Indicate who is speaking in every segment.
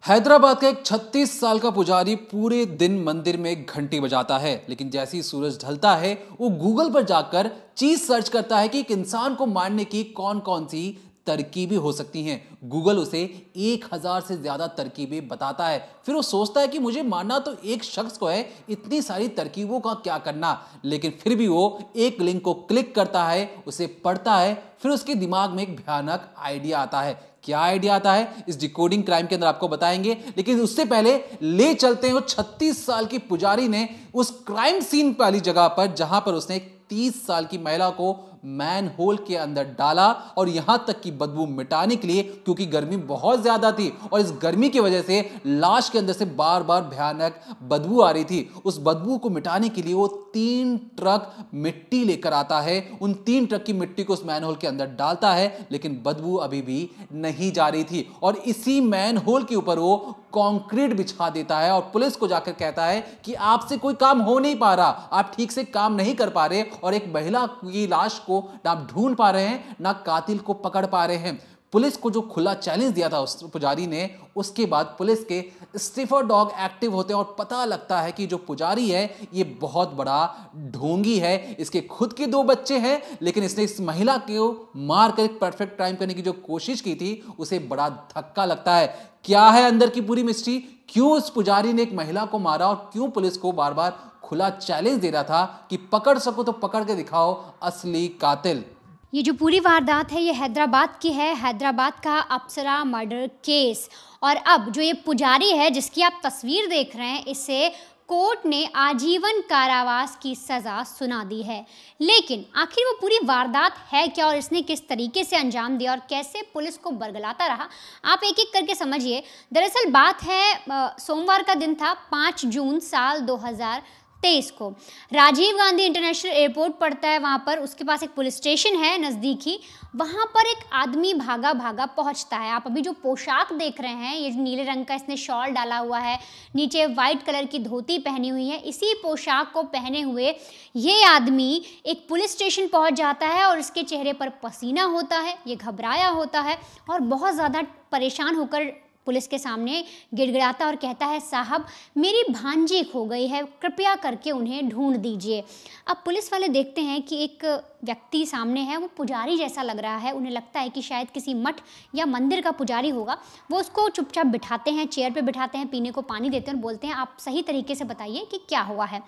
Speaker 1: हैदराबाद का एक 36 साल का पुजारी पूरे दिन मंदिर में घंटी बजाता है, लेकिन जैसे ही सूरज ढलता है वो गूगल पर जाकर चीज सर्च करता है कि एक इंसान को मारने की कौन कौन सी तरकीबें हो सकती हैं। गूगल उसे 1000 से ज्यादा तरकीबें बताता है। फिर वो सोचता है कि मुझे मारना तो एक शख्स को है, इतनी सारी तरकीबों का क्या करना। लेकिन फिर भी वो एक लिंक को क्लिक करता है, उसे पढ़ता है। फिर उसके दिमाग में एक भयानक आइडिया आता है। क्या आइडिया आता है इस डिकोडिंग क्राइम के अंदर आपको बताएंगे, लेकिन उससे पहले ले चलते हैं वो 36 साल की पुजारी ने उस क्राइम सीन वाली जगह पर जहां पर उसने 30 साल की महिला को मैन होल के अंदर डाला, और यहां तक की बदबू मिटाने के लिए, क्योंकि गर्मी बहुत ज्यादा थी और इस गर्मी की वजह से लाश के अंदर से बार बार भयानक बदबू आ रही थी। उस बदबू को मिटाने के लिए वो 3 ट्रक मिट्टी लेकर आता है। उन 3 ट्रक की मिट्टी को उस मैन होल के अंदर डालता है, लेकिन बदबू अभी भी नहीं जा रही थी। और इसी मैन होल के ऊपर वो कंक्रीट बिछा देता है और पुलिस को जाकर कहता है कि आपसे कोई काम हो नहीं पा रहा, आप ठीक से काम नहीं कर पा रहे, और एक महिला की लाश को ना आप ढूंढ पा रहे हैं ना कातिल को पकड़ पा रहे हैं। पुलिस को जो खुला चैलेंज दिया था उस पुजारी ने, उसके बाद पुलिस के स्निफर डॉग एक्टिव होते हैं और पता लगता है कि जो पुजारी है ये बहुत बड़ा ढोंगी है। इसके खुद के 2 बच्चे हैं, लेकिन इसने इस महिला को मारकर एक परफेक्ट क्राइम करने की जो कोशिश की थी उसे बड़ा धक्का लगता है। क्या है अंदर की पूरी मिस्ट्री, क्यों इस पुजारी ने एक महिला को मारा और क्यों पुलिस को बार बार खुला चैलेंज दे रहा था कि पकड़ सको तो पकड़ के दिखाओ असली कातिल।
Speaker 2: ये जो पूरी वारदात है ये हैदराबाद की है, हैदराबाद का अप्सरा मर्डर केस। और अब जो ये पुजारी है जिसकी आप तस्वीर देख रहे हैं, इसे कोर्ट ने आजीवन कारावास की सज़ा सुना दी है। लेकिन आखिर वो पूरी वारदात है क्या और इसने किस तरीके से अंजाम दिया और कैसे पुलिस को बरगलाता रहा, आप एक एक करके समझिए। दरअसल बात है सोमवार का दिन था, 5 जून साल 2023 को। राजीव गांधी इंटरनेशनल एयरपोर्ट पड़ता है वहाँ पर, उसके पास एक पुलिस स्टेशन है नज़दीक ही। वहाँ पर एक आदमी भागा भागा पहुँचता है। आप अभी जो पोशाक देख रहे हैं, ये जो नीले रंग का इसने शॉल डाला हुआ है, नीचे वाइट कलर की धोती पहनी हुई है, इसी पोशाक को पहने हुए ये आदमी एक पुलिस स्टेशन पहुँच जाता है और इसके चेहरे पर पसीना होता है, ये घबराया होता है और बहुत ज़्यादा परेशान होकर पुलिस के सामने गिड़गिड़ाता और कहता है, साहब मेरी भांजी खो गई है, कृपया करके उन्हें ढूंढ दीजिए। अब पुलिस वाले देखते हैं कि एक व्यक्ति सामने है, वो पुजारी जैसा लग रहा है। उन्हें लगता है कि शायद किसी मठ या मंदिर का पुजारी होगा। वो उसको चुपचाप बिठाते हैं, चेयर पे बिठाते हैं, पीने को पानी देते हैं और बोलते हैं, आप सही तरीके से बताइए कि क्या हुआ है।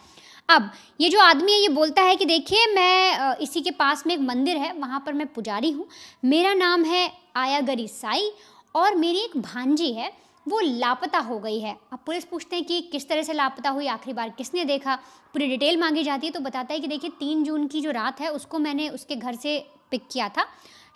Speaker 2: अब ये जो आदमी है ये बोलता है कि देखिए, मैं इसी के पास में एक मंदिर है, वहाँ पर मैं पुजारी हूँ, मेरा नाम है आयागरी साई और मेरी एक भांजी है, वो लापता हो गई है। अब पुलिस पूछते हैं कि किस तरह से लापता हुई, आखिरी बार किसने देखा, पूरी डिटेल मांगी जाती है। तो बताता है कि देखिए 3 जून की जो रात है उसको मैंने उसके घर से पिक किया था,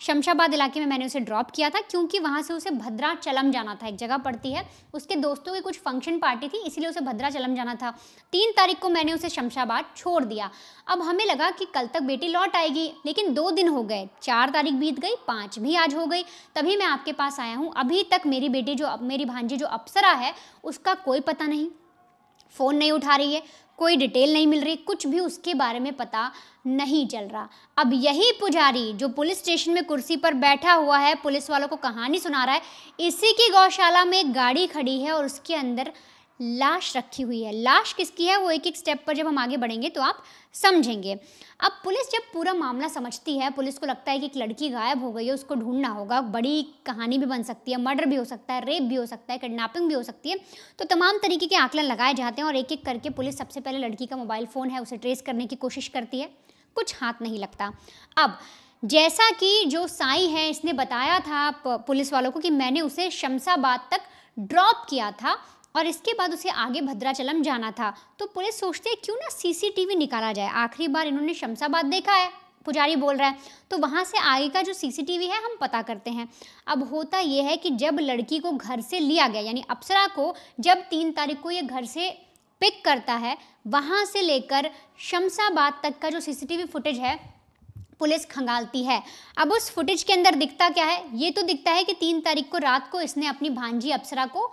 Speaker 2: शमशाबाद इलाके में मैंने उसे ड्रॉप किया था, क्योंकि वहाँ से उसे भद्राचलम जाना था, एक जगह पड़ती है, उसके दोस्तों की कुछ फंक्शन पार्टी थी, इसीलिए उसे भद्राचलम जाना था। 3 तारीख को मैंने उसे शमशाबाद छोड़ दिया। अब हमें लगा कि कल तक बेटी लौट आएगी, लेकिन 2 दिन हो गए, 4 तारीख बीत गई, 5 भी आज हो गई, तभी मैं आपके पास आया हूँ। अभी तक मेरी बेटी मेरी भांजी जो अप्सरा है उसका कोई पता नहीं, फ़ोन नहीं उठा रही है, कोई डिटेल नहीं मिल रही, कुछ भी उसके बारे में पता नहीं चल रहा। अब यही पुजारी जो पुलिस स्टेशन में कुर्सी पर बैठा हुआ है, पुलिस वालों को कहानी सुना रहा है, इसी की गौशाला में एक गाड़ी खड़ी है और उसके अंदर लाश रखी हुई है। लाश किसकी है वो एक एक स्टेप पर जब हम आगे बढ़ेंगे तो आप समझेंगे। अब पुलिस जब पूरा मामला समझती है, पुलिस को लगता है कि एक लड़की गायब हो गई है, उसको ढूंढना होगा, बड़ी कहानी भी बन सकती है, मर्डर भी हो सकता है, रेप भी हो सकता है, किडनैपिंग भी हो सकती है, तो तमाम तरीके के आकलन लगाए जाते हैं और एक एक करके पुलिस सबसे पहले लड़की का मोबाइल फ़ोन है उसे ट्रेस करने की कोशिश करती है। कुछ हाथ नहीं लगता। अब जैसा कि जो साई है इसने बताया था पुलिस वालों को कि मैंने उसे शमशाबाद तक ड्रॉप किया था और इसके बाद उसे आगे भद्राचलम जाना था, तो पुलिस सोचती है क्यों ना सीसीटीवी निकाला जाए। आखिरी बार इन्होंने शमशाबाद देखा है, पुजारी बोल रहा है, तो वहाँ से आगे का जो सीसीटीवी है हम पता करते हैं। अब होता यह है कि जब लड़की को घर से लिया गया, यानी अप्सरा को जब 3 तारीख को ये घर से पिक करता है, वहाँ से लेकर शमशाबाद तक का जो सीसीटीवी फुटेज है पुलिस खंगालती है। अब उस फुटेज के अंदर दिखता क्या है, ये तो दिखता है कि 3 तारीख को रात को इसने अपनी भांजी अप्सरा को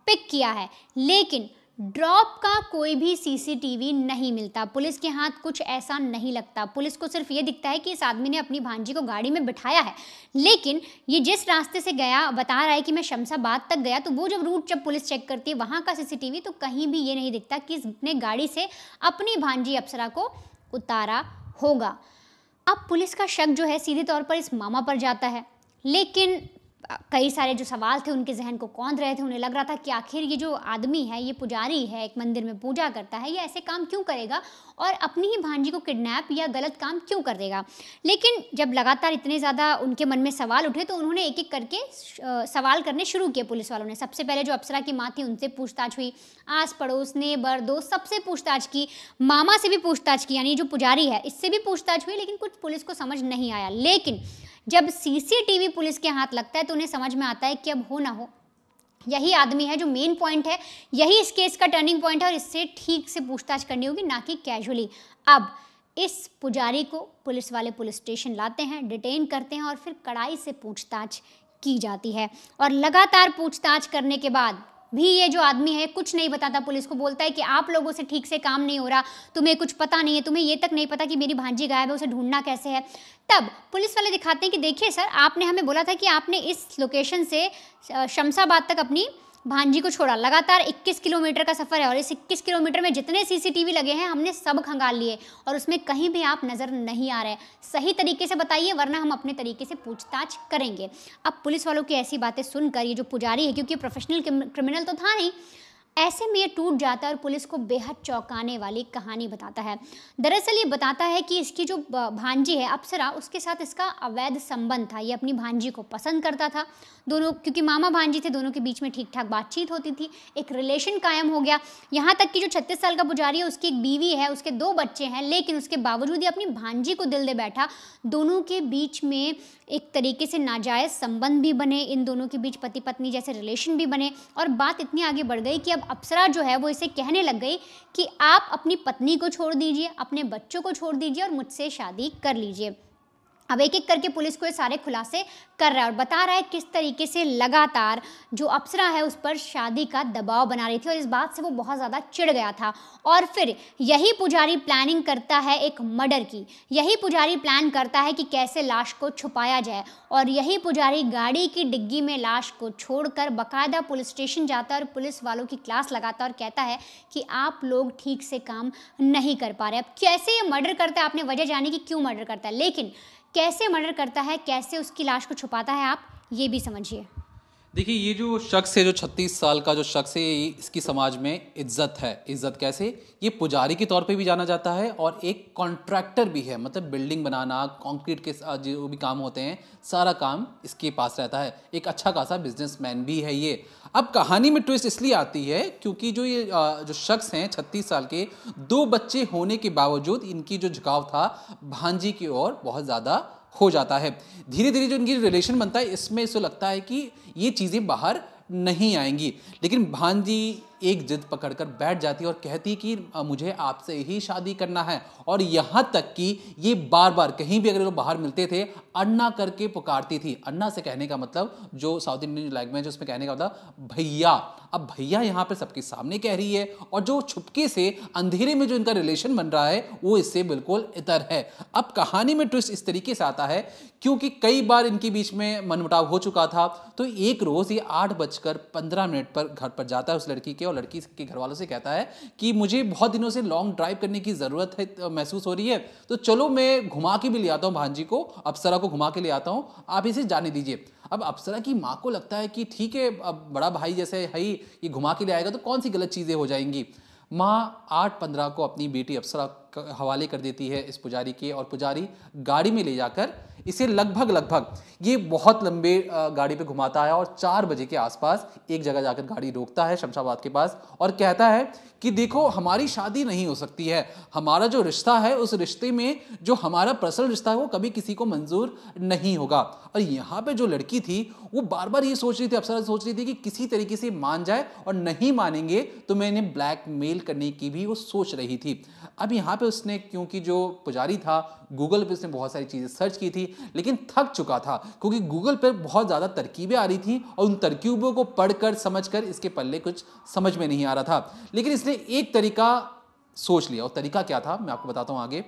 Speaker 2: पिक किया है, लेकिन ड्रॉप का कोई भी सीसीटीवी नहीं मिलता, पुलिस के हाथ कुछ ऐसा नहीं लगता। पुलिस को सिर्फ ये दिखता है कि इस आदमी ने अपनी भांजी को गाड़ी में बिठाया है, लेकिन ये जिस रास्ते से गया बता रहा है कि मैं शमशाबाद तक गया, तो वो जब पुलिस चेक करती है वहाँ का सीसीटीवी, तो कहीं भी ये नहीं दिखता कि इसने गाड़ी से अपनी भांजी अप्सरा को उतारा होगा। अब पुलिस का शक जो है सीधे तौर पर इस मामा पर जाता है, लेकिन कई सारे जो सवाल थे उनके जहन को कौंध रहे थे। उन्हें लग रहा था कि आखिर ये जो आदमी है, ये पुजारी है, एक मंदिर में पूजा करता है, ये ऐसे काम क्यों करेगा और अपनी ही भांजी को किडनैप या गलत काम क्यों कर देगा। लेकिन जब लगातार इतने ज़्यादा उनके मन में सवाल उठे तो उन्होंने एक एक करके सवाल करने शुरू किए पुलिस वालों ने। सबसे पहले जो अप्सरा की माँ थी उनसे पूछताछ हुई, आस पड़ोस नेबर दोस्त सबसे पूछताछ की, मामा से भी पूछताछ की, यानी जो पुजारी है इससे भी पूछताछ हुई, लेकिन कुछ पुलिस को समझ नहीं आया। लेकिन जब सीसीटीवी पुलिस के हाथ लगता है तो उन्हें समझ में आता है कि अब हो ना हो यही आदमी है जो मेन पॉइंट है, यही इस केस का टर्निंग पॉइंट है और इससे ठीक से पूछताछ करनी होगी, ना कि कैजुअली। अब इस पुजारी को पुलिस वाले पुलिस स्टेशन लाते हैं, डिटेन करते हैं और फिर कड़ाई से पूछताछ की जाती है। और लगातार पूछताछ करने के बाद भी ये जो आदमी है कुछ नहीं बताता पुलिस को। बोलता है कि आप लोगों से ठीक से काम नहीं हो रहा, तुम्हें कुछ पता नहीं है, तुम्हें ये तक नहीं पता कि मेरी भांजी गायब है, उसे ढूंढना कैसे है। तब पुलिस वाले दिखाते हैं कि देखिए सर, आपने हमें बोला था कि आपने इस लोकेशन से शमशाबाद तक अपनी भांजी को छोड़ा। लगातार 21 किलोमीटर का सफ़र है और इस 21 किलोमीटर में जितने सीसीटीवी लगे हैं हमने सब खंगाल लिए और उसमें कहीं भी आप नज़र नहीं आ रहे। सही तरीके से बताइए वरना हम अपने तरीके से पूछताछ करेंगे। अब पुलिस वालों की ऐसी बातें सुनकर ये जो पुजारी है, क्योंकि प्रोफेशनल क्रिमिनल तो था नहीं, ऐसे में ये टूट जाता है और पुलिस को बेहद चौंकाने वाली कहानी बताता है। दरअसल ये बताता है कि इसकी जो भांजी है अप्सरा, उसके साथ इसका अवैध संबंध था। ये अपनी भांजी को पसंद करता था, दोनों क्योंकि मामा भांजी थे, दोनों के बीच में ठीक ठाक बातचीत होती थी, एक रिलेशन कायम हो गया। यहाँ तक कि जो 36 साल का पुजारी है उसकी एक बीवी है, उसके 2 बच्चे हैं, लेकिन उसके बावजूद ही अपनी भांजी को दिल दे बैठा। दोनों के बीच में एक तरीके से नाजायज़ संबंध भी बने, इन दोनों के बीच पति पत्नी जैसे रिलेशन भी बने और बात इतनी आगे बढ़ गई कि अब अप्सरा जो है वो इसे कहने लग गई कि आप अपनी पत्नी को छोड़ दीजिए, अपने बच्चों को छोड़ दीजिए और मुझसे शादी कर लीजिए। अब एक एक करके पुलिस को ये सारे खुलासे कर रहा है और बता रहा है किस तरीके से लगातार जो अप्सरा है उस पर शादी का दबाव बना रही थी और इस बात से वो बहुत ज़्यादा चिढ़ गया था। और फिर यही पुजारी प्लानिंग करता है एक मर्डर की, यही पुजारी प्लान करता है कि कैसे लाश को छुपाया जाए और यही पुजारी गाड़ी की डिग्गी में लाश को छोड़कर बाकायदा पुलिस स्टेशन जाता है और पुलिस वालों की क्लास लगाता है और कहता है कि आप लोग ठीक से काम नहीं कर पा रहे। अब कैसे ये मर्डर करता है, आपने वजह जानी कि क्यों मर्डर करता है, लेकिन कैसे मर्डर करता है, कैसे उसकी लाश को छुपाता है, आप ये भी समझिए।
Speaker 1: देखिए, ये जो शख्स है, जो 36 साल का जो शख्स है, इसकी समाज में इज्जत है। इज्जत कैसे? ये पुजारी के तौर पे भी जाना जाता है और एक कॉन्ट्रैक्टर भी है, मतलब बिल्डिंग बनाना, कंक्रीट के जो भी काम होते हैं, सारा काम इसके पास रहता है। एक अच्छा खासा बिजनेसमैन भी है ये। अब कहानी में ट्विस्ट इसलिए आती है क्योंकि जो ये जो शख्स हैं 36 साल के, 2 बच्चे होने के बावजूद इनकी जो झुकाव था भांजी की ओर बहुत ज़्यादा हो जाता है। धीरे धीरे जो इनकी रिलेशन बनता है इसमें इसे लगता है कि ये चीज़ें बाहर नहीं आएंगी, लेकिन भांजी एक जिद पकड़कर बैठ जाती है और कहती कि मुझे आपसे ही शादी करना है। और यहाँ तक कि ये बार बार कहीं भी अगर वो बाहर मिलते थे अन्ना करके पुकारती थी। अन्ना से कहने का मतलब, जो साउथ इंडियन लैंग्वेज है उसमें कहने का मतलब भैया। अब भैया यहाँ पर सबके सामने कह रही है और जो छुपके से अंधेरे में जो इनका रिलेशन बन रहा है वो इससे बिल्कुल इतर है। अब कहानी में ट्विस्ट इस तरीके से आता है क्योंकि कई बार इनके बीच में मनमुटाव हो चुका था, तो एक रोज़ ये 8:15 पर घर पर जाता है उस लड़की के और लड़की के घर वालों से कहता है कि मुझे बहुत दिनों से लॉन्ग ड्राइव करने की ज़रूरत है, महसूस हो रही है, तो चलो मैं घुमा के भी ले आता हूँ भांजी को, अप्सरा को घुमा के ले आता हूँ, आप इसे जाने दीजिए। अब अप्सरा की माँ को लगता है कि ठीक है, अब बड़ा भाई जैसे है ही, ये घुमा के ले आएगा तो कौन सी गलत चीज़ें हो जाएंगी। माँ 8:15 को अपनी बेटी अप्सरा हवाले कर देती है इस पुजारी के और पुजारी गाड़ी में ले जाकर इसे लगभग ये बहुत लंबे गाड़ी पे घुमाता है और 4 बजे के आसपास एक जगह जाकर गाड़ी रोकता है शमशाबाद के पास और कहता है कि देखो, हमारी शादी नहीं हो सकती है, हमारा जो रिश्ता है उस रिश्ते में जो हमारा पर्सनल रिश्ता है वो कभी किसी को मंजूर नहीं होगा। और यहाँ पे जो लड़की थी वो बार बार ये सोच रही थी, अप्सरा सोच रही थी कि किसी तरीके से मान जाए और नहीं मानेंगे तो मैं इन्हें ब्लैकमेल करने की भी वो सोच रही थी। अब यहाँ पे उसने, क्योंकि जो पुजारी था गूगल पे उसने बहुत सारी चीज़ें सर्च की थी, लेकिन थक चुका था क्योंकि गूगल पर बहुत ज़्यादा तरकीबें आ रही थी और उन तरकीबों को पढ़कर समझकर इसके पल्ले कुछ समझ में नहीं आ रहा था। लेकिन इसने एक तरीका सोच लिया, और तरीका क्या था मैं आपको बताता हूँ आगे।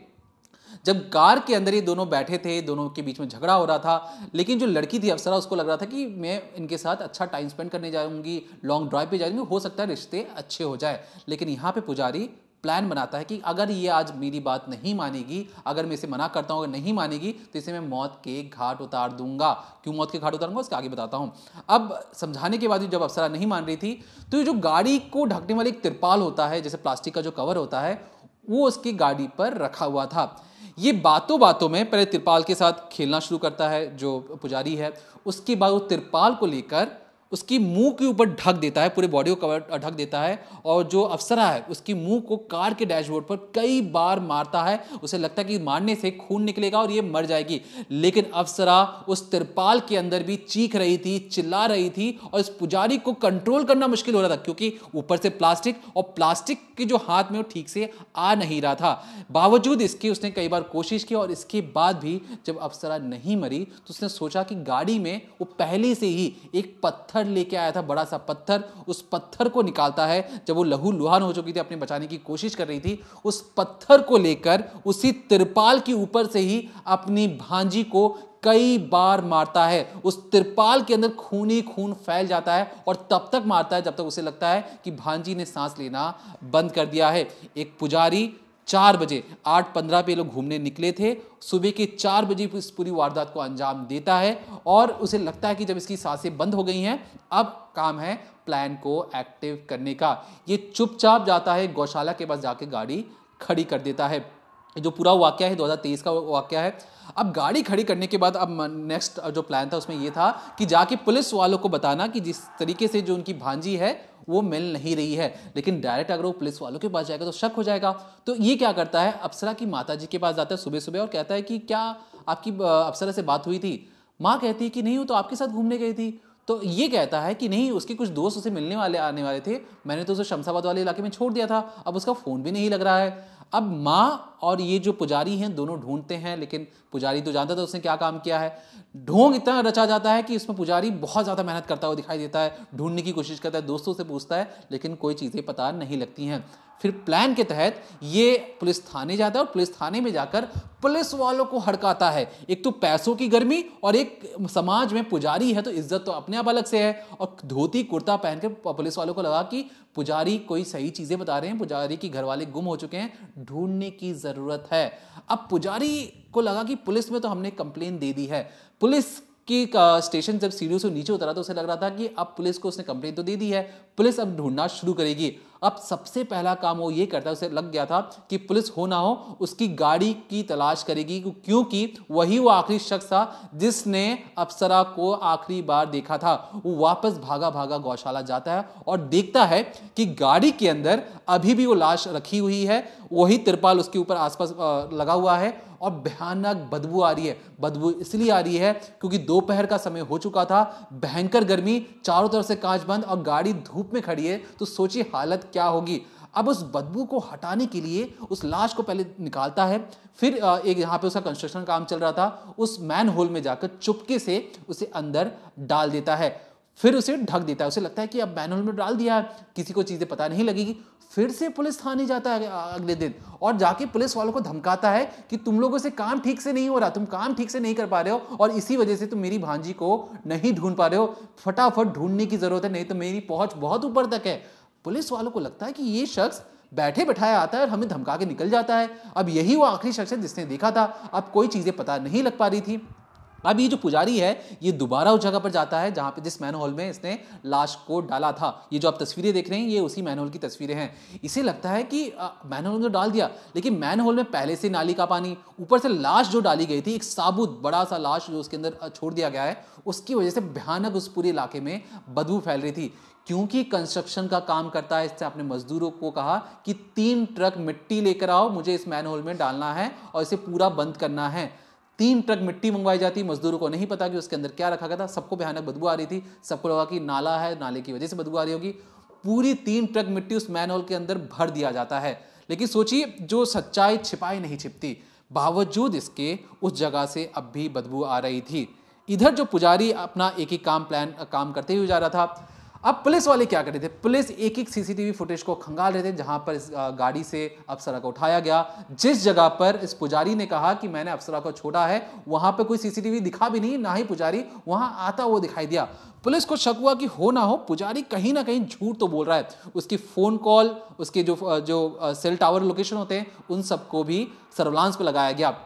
Speaker 1: जब कार के अंदर ये दोनों बैठे थे, दोनों के बीच में झगड़ा हो रहा था, लेकिन जो लड़की थी अप्सरा, उसको लग रहा था कि मैं इनके साथ अच्छा टाइम स्पेंड करने जाऊंगी, लॉन्ग ड्राइव पे जाऊंगी, हो सकता है रिश्ते अच्छे हो जाए। लेकिन यहाँ पे पुजारी प्लान बनाता है कि अगर ये आज मेरी बात नहीं मानेगी, अगर मैं इसे मना करता हूँ, अगर नहीं मानेगी तो इसे मैं मौत के घाट उतार दूंगा। क्यों मौत के घाट उतारूंगा उसके आगे बताता हूँ। अब समझाने के बाद जब अप्सरा नहीं मान रही थी तो ये जो गाड़ी को ढकने वाली एक तिरपाल होता है, जैसे प्लास्टिक का जो कवर होता है, वो उसकी गाड़ी पर रखा हुआ था। ये बातों बातों में पहले तिरपाल के साथ खेलना शुरू करता है जो पुजारी है, उसके बाद वो तिरपाल को लेकर उसकी मुंह के ऊपर ढक देता है, पूरे बॉडी को कवर ढक देता है, और जो अप्सरा है उसकी मुंह को कार के डैशबोर्ड पर कई बार मारता है। उसे लगता है कि मारने से खून निकलेगा और ये मर जाएगी, लेकिन अप्सरा उस तिरपाल के अंदर भी चीख रही थी, चिल्ला रही थी, और इस पुजारी को कंट्रोल करना मुश्किल हो रहा था क्योंकि ऊपर से प्लास्टिक, और प्लास्टिक के जो हाथ में वो ठीक से आ नहीं रहा था। बावजूद इसके उसने कई बार कोशिश की, और इसके बाद भी जब अप्सरा नहीं मरी तो उसने सोचा कि गाड़ी में वो पहले से ही एक पत्थर लेके आया था, बड़ा सा पत्थर। उस पत्थर को निकालता है जब वो लहू लुहान हो चुकी थी, अपने बचाने की कोशिश कर रही थी। उस पत्थर को लेकर उसी तिरपाल के ऊपर से ही अपनी भांजी को कई बार मारता है। उस तिरपाल के अंदर खून ही खून फैल जाता है, और तब तक मारता है जब तक उसे लगता है कि भांजी ने सांस लेना बंद कर दिया है। एक पुजारी 4 बजे 8:15 पे लोग घूमने निकले थे, सुबह के 4 बजे इस पूरी वारदात को अंजाम देता है, और उसे लगता है कि जब इसकी सांसें बंद हो गई हैं, अब काम है प्लान को एक्टिव करने का। ये चुपचाप जाता है गौशाला के पास, जाके गाड़ी खड़ी कर देता है। जो पूरा वाकया है 2023 का वाकया है। अब गाड़ी खड़ी करने के बाद अब नेक्स्ट जो प्लान था उसमें यह था कि जाके पुलिस वालों को बताना कि जिस तरीके से जो उनकी भांजी है वो मिल नहीं रही है, लेकिन डायरेक्ट अगर वो पुलिस वालों के पास जाएगा तो शक हो जाएगा। तो ये क्या करता है, अप्सरा की माता जी के पास जाता है सुबह सुबह और कहता है कि क्या आपकी अप्सरा से बात हुई थी? माँ कहती है कि नहीं, वो तो आपके साथ घूमने गई थी। तो ये कहता है कि नहीं, उसके कुछ दोस्त उसे मिलने वाले आने वाले थे, मैंने तो उसे शमशाबाद वाले इलाके में छोड़ दिया था, अब उसका फ़ोन भी नहीं लग रहा है। अब माँ और ये जो पुजारी हैं दोनों ढूंढते हैं, लेकिन पुजारी तो जानता था उसने क्या काम किया है। ढोंग इतना रचा जाता है कि इसमें पुजारी बहुत ज़्यादा मेहनत करता हुआ दिखाई देता है, ढूंढने की कोशिश करता है, दोस्तों से पूछता है, लेकिन कोई चीज़ें पता नहीं लगती हैं। फिर प्लान के तहत ये पुलिस थाने जाता है और पुलिस थाने में जाकर पुलिस वालों को हड़काता है। एक तो पैसों की गर्मी, और एक समाज में पुजारी है तो इज्जत तो अपने आप अलग से है, और धोती कुर्ता पहनकर पुलिस वालों को लगा कि पुजारी कोई सही चीजें बता रहे हैं, पुजारी की घर वाले गुम हो चुके हैं, ढूंढने की जरूरत है। अब पुजारी को लगा कि पुलिस में तो हमने कंप्लेन दे दी है। पुलिस की स्टेशन जब सीढ़ियों से नीचे उतरा तो उसे लग रहा था कि अब पुलिस को उसने कंप्लेन तो दे दी है, पुलिस अब ढूंढना शुरू करेगी। अब सबसे पहला काम वो ये करता है, उसे लग गया था कि पुलिस हो ना हो उसकी गाड़ी की तलाश करेगी, क्योंकि वही वो आखिरी शख्स था जिसने अप्सरा को आखिरी बार देखा था। वो वापस भागा भागा गौशाला जाता है और देखता है कि गाड़ी के अंदर अभी भी वो लाश रखी हुई है, वही तिरपाल उसके ऊपर आसपास लगा हुआ है, और भयानक बदबू आ रही है। बदबू इसलिए आ रही है क्योंकि दोपहर का समय हो चुका था, भयंकर गर्मी, चारों तरफ से कांच बंद, और गाड़ी धूप में खड़ी है, तो सोचिए हालत क्या होगी। अब उस बदबू को हटाने के लिए उस लाश को पहले निकालता है, फिर एक यहाँ पे उसका कंस्ट्रक्शन काम चल रहा था, उस मैन होल में जाकर चुपके से उसे अंदर डाल देता है, फिर उसे ढक देता है। उसे लगता है कि अब मैन होल में डाल दिया है, किसी को चीजें पता नहीं लगेगी। फिर से पुलिस थाने जाता है अगले दिन, और जाके पुलिस वालों को धमकाता है कि तुम लोगों से काम ठीक से नहीं हो रहा, तुम काम ठीक से नहीं कर पा रहे हो, और इसी वजह से तुम मेरी भांजी को नहीं ढूंढ पा रहे हो, फटाफट ढूंढने की जरूरत है, नहीं तो मेरी पहुंच बहुत ऊपर तक है। पुलिस वालों को लगता है कि ये शख्स बैठे बैठाया आता है और हमें धमका के निकल जाता है। अब यही वो आखिरी शख्स है जिसने देखा था। अब कोई चीजें पता नहीं लग पा रही थी। अब ये जो पुजारी है ये दोबारा उस जगह पर जाता है जहां पे जिस मैनहोल में इसने लाश को डाला था। ये जो आप तस्वीरें देख रहे हैं ये उसी मैनहोल की तस्वीरें हैं। इसे लगता है कि मैनहोल में तो डाल दिया, लेकिन मैनहोल में पहले से नाली का पानी, ऊपर से लाश जो डाली गई थी, एक साबुत बड़ा सा लाश जो उसके अंदर छोड़ दिया गया है, उसकी वजह से भयानक उस पूरे इलाके में बदबू फैल रही थी। क्योंकि कंस्ट्रक्शन का काम करता है, इसने अपने मजदूरों को कहा कि 3 ट्रक मिट्टी लेकर आओ, मुझे इस मैनहोल में डालना है और इसे पूरा बंद करना है। 3 ट्रक मिट्टी मंगवाई जाती, मजदूरों को नहीं पता कि उसके अंदर क्या रखा गया था, सबको भयानक बदबू आ रही थी, सबको लगा कि नाला है, नाले की वजह से बदबू आ रही होगी। पूरी 3 ट्रक मिट्टी उस मैनहोल के अंदर भर दिया जाता है। लेकिन सोचिए, जो सच्चाई छिपाई नहीं छिपती, बावजूद इसके उस जगह से अब भी बदबू आ रही थी। इधर जो पुजारी अपना एक एक काम करते हुए जा रहा था। अब पुलिस वाले क्या कर रहे थे, पुलिस एक एक सीसीटीवी फुटेज को खंगाल रहे थे जहां पर इस गाड़ी से अप्सरा को उठाया गया। जिस जगह पर इस पुजारी ने कहा कि मैंने अप्सरा को छोड़ा है, वहां पर कोई सीसीटीवी दिखा भी नहीं, ना ही पुजारी वहां आता वो दिखाई दिया। पुलिस को शक हुआ कि हो ना हो पुजारी कहीं ना कहीं झूठ तो बोल रहा है। उसकी फोन कॉल, उसके जो सेल टावर लोकेशन होते हैं, उन सबको भी सर्विलांस पे लगाया गया।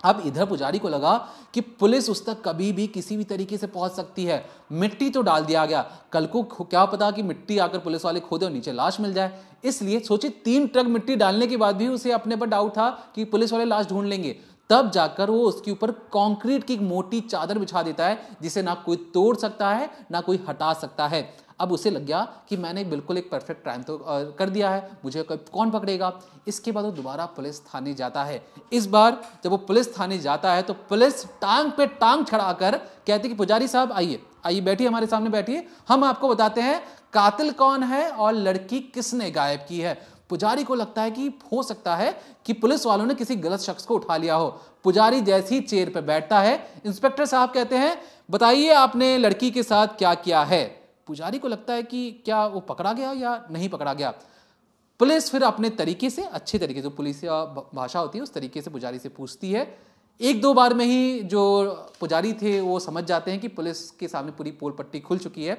Speaker 1: अब इधर पुजारी को लगा कि पुलिस उस तक कभी भी किसी भी तरीके से पहुंच सकती है। मिट्टी तो डाल दिया गया, कल को क्या पता कि मिट्टी आकर पुलिस वाले खोदे और नीचे लाश मिल जाए। इसलिए सोचिए 3 ट्रक मिट्टी डालने के बाद भी उसे अपने पर डाउट था कि पुलिस वाले लाश ढूंढ लेंगे। तब जाकर वो उसके ऊपर कंक्रीट की एक मोटी चादर बिछा देता है जिसे ना कोई तोड़ सकता है ना कोई हटा सकता है। अब उसे लग गया कि मैंने बिल्कुल एक परफेक्ट क्राइम तो कर दिया है, मुझे कौन पकड़ेगा। इसके बाद वो दोबारा पुलिस थाने जाता है। इस बार जब वो पुलिस थाने जाता है तो पुलिस टांग पे टांग चढ़ाकर कहती कि पुजारी साहब आइए आइए बैठिए, हमारे सामने बैठिए, हम आपको बताते हैं कातिल कौन है और लड़की किसने गायब की है। पुजारी को लगता है कि हो सकता है कि पुलिस वालों ने किसी गलत शख्स को उठा लिया हो। पुजारी जैसे ही चेयर पर बैठता है, इंस्पेक्टर साहब कहते हैं बताइए आपने लड़की के साथ क्या किया है। पुजारी को लगता है कि क्या वो पकड़ा गया या नहीं पकड़ा गया। पुलिस फिर अपने तरीके से, अच्छे तरीके से, पुलिस भाषा होती है उस तरीके से पुजारी से पूछती है। 1-2 बार में ही जो पुजारी थे वो समझ जाते हैं कि पुलिस के सामने पूरी पोल पट्टी खुल चुकी है।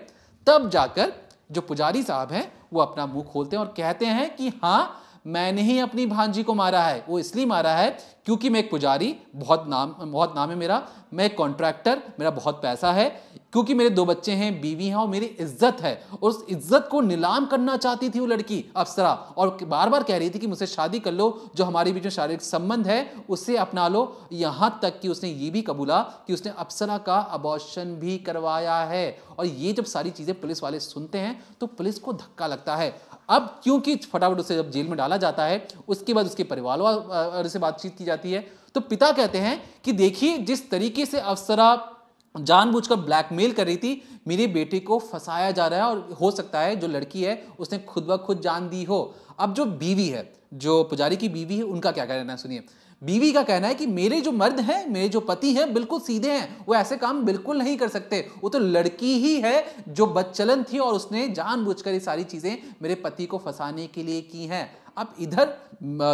Speaker 1: तब जाकर जो पुजारी साहब हैं वो अपना मुंह खोलते हैं और कहते हैं कि हाँ मैंने ही अपनी भांजी को मारा है। वो इसलिए मारा है क्योंकि मैं एक पुजारी, बहुत नाम है मेरा, मैं एक कॉन्ट्रैक्टर, मेरा बहुत पैसा है, क्योंकि मेरे 2 बच्चे हैं, बीवी हैं और मेरी इज्जत है। और उस इज्जत को नीलाम करना चाहती थी वो लड़की अप्सरा, और बार बार कह रही थी कि मुझसे शादी कर लो, जो हमारे बीच में शारीरिक संबंध है उससे अपना लो। यहां तक कि उसने ये भी कबूला कि उसने अप्सरा का अबॉर्शन भी करवाया है। और ये जब सारी चीजें पुलिस वाले सुनते हैं तो पुलिस को धक्का लगता है। अब क्योंकि फटाफट उसे जब जेल में डाला जाता है, उसके बाद उसके परिवार वालों से बातचीत की जाती है, तो पिता कहते हैं कि देखिए जिस तरीके से अप्सरा जानबूझकर ब्लैकमेल कर रही थी, मेरे बेटे को फंसाया जा रहा है और हो सकता है जो लड़की है उसने खुद ब खुद जान दी हो। अब जो बीवी है, जो पुजारी की बीवी है, उनका क्या कहना है सुनिए। बीवी का कहना है कि मेरे जो मर्द हैं, मेरे जो पति हैं, बिल्कुल सीधे हैं, वो ऐसे काम बिल्कुल नहीं कर सकते। वो तो लड़की ही है जो बदचलन थी और उसने जानबूझकर ये सारी चीजें मेरे पति को फंसाने के लिए की हैं। अब इधर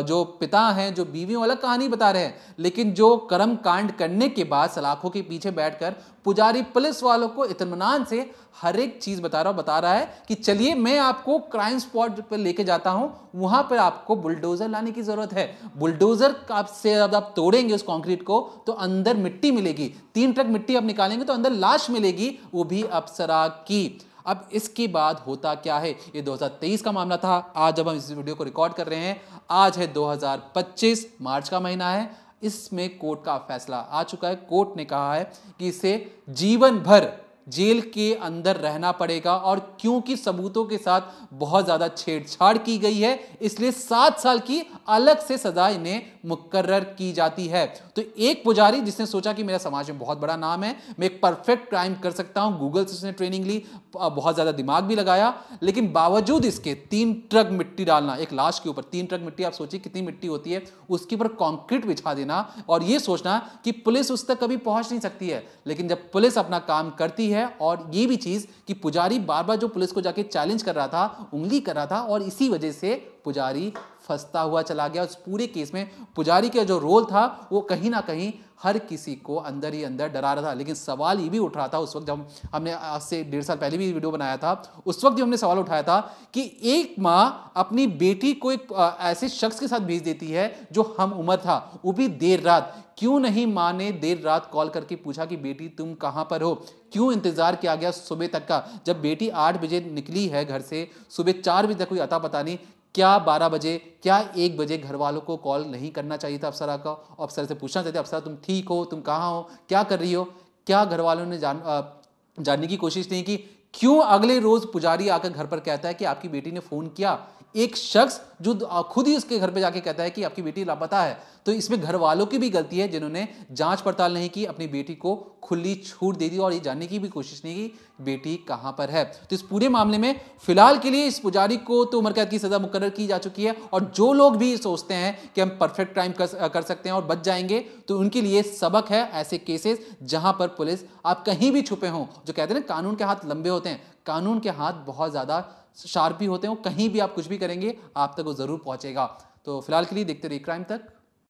Speaker 1: जो पिता हैं, जो बीवियों वाला कहानी बता रहे हैं, लेकिन जो कर्म कांड करने के बाद सलाखों के पीछे बैठकर पुजारी पुलिस वालों को इत्मीनान से हर एक चीज बता रहा है कि चलिए मैं आपको क्राइम स्पॉट पर लेके जाता हूं, वहां पर आपको बुलडोजर लाने की जरूरत है। बुलडोजर से आप तोड़ेंगे उस कंक्रीट को तो अंदर मिट्टी मिलेगी, 3 ट्रक मिट्टी आप निकालेंगे तो अंदर लाश मिलेगी, वो भी अप्सरा की। अब इसके बाद होता क्या है, ये 2023 का मामला था। आज जब हम इस वीडियो को रिकॉर्ड कर रहे हैं, आज है 2025, मार्च का महीना है। इसमें कोर्ट का फैसला आ चुका है। कोर्ट ने कहा है कि इसे जीवन भर जेल के अंदर रहना पड़ेगा, और क्योंकि सबूतों के साथ बहुत ज्यादा छेड़छाड़ की गई है, इसलिए 7 साल की अलग से सजा इन्हें मुकर्रर की जाती है। तो एक पुजारी जिसने सोचा कि मेरा समाज में बहुत बड़ा नाम है, मैं एक परफेक्ट क्राइम कर सकता हूं, गूगल से उसने ट्रेनिंग ली, बहुत ज्यादा दिमाग भी लगाया, लेकिन बावजूद इसके 3 ट्रक मिट्टी डालना, एक लाश के ऊपर 3 ट्रक मिट्टी, आप सोचिए कितनी मिट्टी होती है, उसके ऊपर कंक्रीट बिछा देना और यह सोचना कि पुलिस उस तक कभी पहुंच नहीं सकती है। लेकिन जब पुलिस अपना काम करती है, और ये भी चीज कि पुजारी बार बार जो पुलिस को जाके चैलेंज कर रहा था, उंगली कर रहा था, और इसी वजह से पुजारी फंसता हुआ चला गया। उस पूरे केस में पुजारी का जो रोल था वो कहीं ना कहीं हर किसी को अंदर ही अंदर डरा रहा था। लेकिन सवाल ये भी उठ रहा था उस वक्त, जब हमने आज से 1.5 साल पहले भी वीडियो बनाया था, उस वक्त भी हमने सवाल उठाया था कि एक माँ अपनी बेटी को एक ऐसे शख्स के साथ भेज देती है जो हम उम्र था, वो भी देर रात। क्यों नहीं माँ ने देर रात कॉल करके पूछा कि बेटी तुम कहाँ पर हो? क्यों इंतजार किया गया सुबह तक का? जब बेटी 8 बजे निकली है घर से, सुबह 4 बजे तक कोई अता पता नहीं, क्या 12 बजे, क्या 1 बजे घर वालों को कॉल नहीं करना चाहिए था अप्सरा का? अप्सरा से पूछना चाहिए, अप्सरा तुम ठीक हो, तुम कहाँ हो, क्या कर रही हो? क्या घर वालों ने जानने की कोशिश नहीं की? क्यों अगले रोज पुजारी आकर घर पर कहता है कि आपकी बेटी ने फोन किया? एक शख्स जो खुद ही उसके घर पे जाके कहता है कि आपकी बेटी लापता है। तो इसमें घर वालों की भी गलती है जिन्होंने जांच पड़ताल नहीं की, अपनी बेटी को खुली छूट दे दी और ये जानने की भी कोशिश नहीं की बेटी कहां पर है। तो इस पूरे मामले में फिलहाल के लिए इस पुजारी को तो उम्र कैद की सजा मुकर्रर की जा चुकी है और जो लोग भी सोचते हैं कि हम परफेक्ट क्राइम कर सकते हैं और बच जाएंगे, तो उनके लिए सबक है ऐसे केसेस जहां पर पुलिस आप कहीं भी छुपे हों। जो कहते हैं ना कानून के हाथ लंबे होते हैं, कानून के हाथ बहुत ज्यादा शार्प भी होते हैं, कहीं भी आप कुछ भी करेंगे आप तक वो जरूर पहुंचेगा। तो फिलहाल के लिए देखते रहिए क्राइम तक।